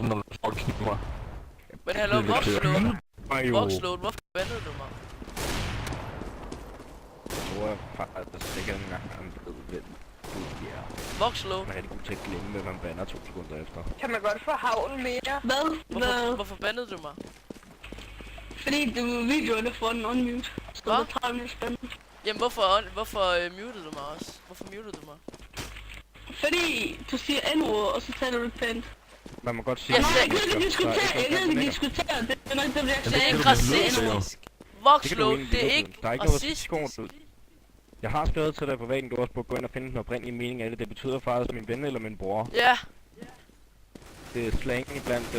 når du står og kniver. Men hallo, Voxlån, Jo. hvorfor bandede du mig? Jeg tror faktisk ikke engang, han ved, hvem du er. Voxlån. Man er rigtig god til at glemme, hvem man bander 2 sekunder efter. Kan man godt få havl mere? Hvorfor bandede du mig? Fordi videoerne får den unmute. Så Hvad? det tager min spændende. Jamen hvorfor mutede du mig også? Hvorfor mutede du mig? Fordi du siger n-ord, og så taler du pænt. Man må godt sige... Jeg Nej, sagde- jeg kan ikke diskutere, jeg kan ikke diskutere. Det er nok det, bliver Det er ikke det, du bliver nødt til, jo. racistisk. Voxlån, det er ikke Der er ikke noget racistisk. racistisk. Jeg har skrevet til dig på væggen, du også burde gå ind og finde den oprindelige mening af det. Det betyder faktisk min ven eller min bror. Ja, Det er slang blandt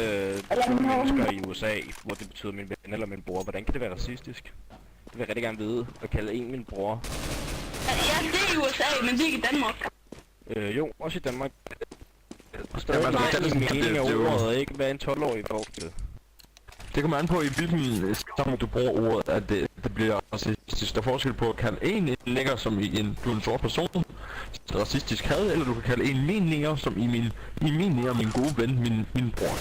mennesker i USA, hvor det betyder min ven eller min bror. Hvordan kan det være racistisk? Det vil jeg rigtig gerne vide. At kalde en min bror. Ja, det er i USA, men det er ikke i Danmark. Jo, også i Danmark. Jamen, altså, det er sådan, mening af det er jo- ordet, ikke? Hvad en 12-årig får til. Det kommer an på, i hvilken sammenhæng du bruger ordet, at det bliver racistisk. Der er forskel på at kalde en nigger, som i du er en sort person, racistisk had, eller du kan kalde en min nigger, som i min nigger, min gode ven, min bror.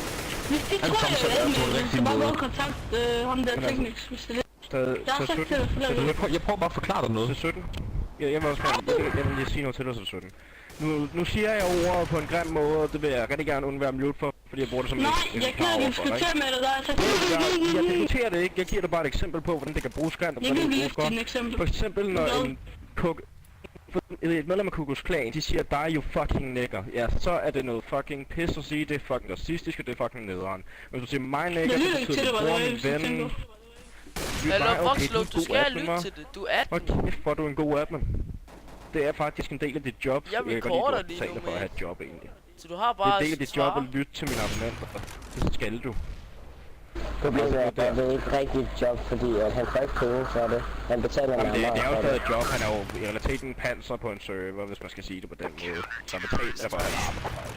Hvis de Alt tror, sammen så jeg er er det på en det, rigtig så bare måde. gå og kontakt ham der Men altså- teknisk, hvis det er det. Stadig, Jeg har så sagt 17. til dig flere gange. Jeg prøver bare at forklare dig noget. Til 17. Jeg vil også gerne, jeg vil lige sige noget til dig til 17. Nu siger jeg ordet på en grim måde, og det vil jeg rigtig gerne undvære mute for, fordi jeg bruger det som Nej, en jeg kan ikke diskutere med dig, der er så... Jeg diskuterer det ikke, jeg giver dig bare et eksempel på, hvordan det kan bruges grimt, og Jeg hvordan kan det kan bruges vise godt. din eksempel. For eksempel når Hvad? en et medlem af Ku Klux Klan, de siger dig you fucking nigger. Ja, så er det noget fucking pis at sige, det er fucking racistisk, og det er fucking nederen. Hvis du siger mig nigger, Jeg så lytter ikke betyder til det det, bror, hvad min du ven. tænker. hallo, Voxlån, du du skal lytte til det. Du er 18. Hold kæft, hvor er du en god admin. Det er faktisk en del af dit job. Jeg kan recorder godt lige betale nu, for at men- have et job egentlig. Så du har Det er bare en del af dit job svar. at lytte til mine argumenter. Det skal du. Problemet er, at det er ikke rigtig et job, fordi at han får ikke penge for det. Han betaler Jamen, det er jo nærmere for stadig det. et job. Han er jo i realiteten en panser på en server, hvis man skal sige det på den måde. Så han betaler for at arbejde.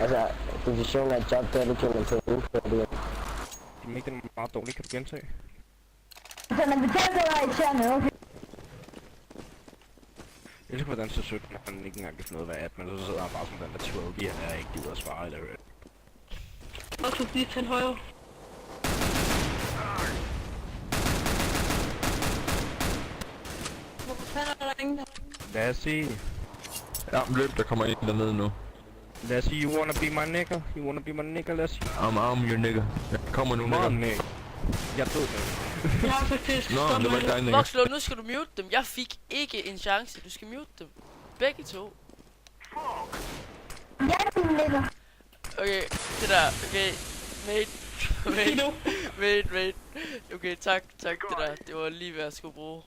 Altså, definitionen af et job, det er, at du tjener penge på det. Det er ikke den meget dårligt, kan du gentage? Så man betaler sig der irriterende, okay? Jeg elsker, hvordan så 17 han ikke engang kan finde ud af, hvad at men så sidder han bare som den der 12 han er ikke gider at svare eller høre. Og så lige til højre. Hvorfor fanden er der ingen der? Lad os sige, Ja, løb, der kommer en dernede nu. lad os sige, you wanna be my nigger, you wanna be my nigger, lad os sige. I'm your nigger. Jeg kommer nu, Come on, nigger. nigger. Jeg død nu. Jeg har faktisk Nå, stoppet det var ikke med dig, nigger. Voxlån, nu skal du mute dem. Jeg fik ikke en chance. Du skal mute dem. Begge to. Jeg er den ligger. Okay, det der. Okay, mate. Fido. Mate. Okay, tak, det der. Det var lige hvad jeg skulle bruge.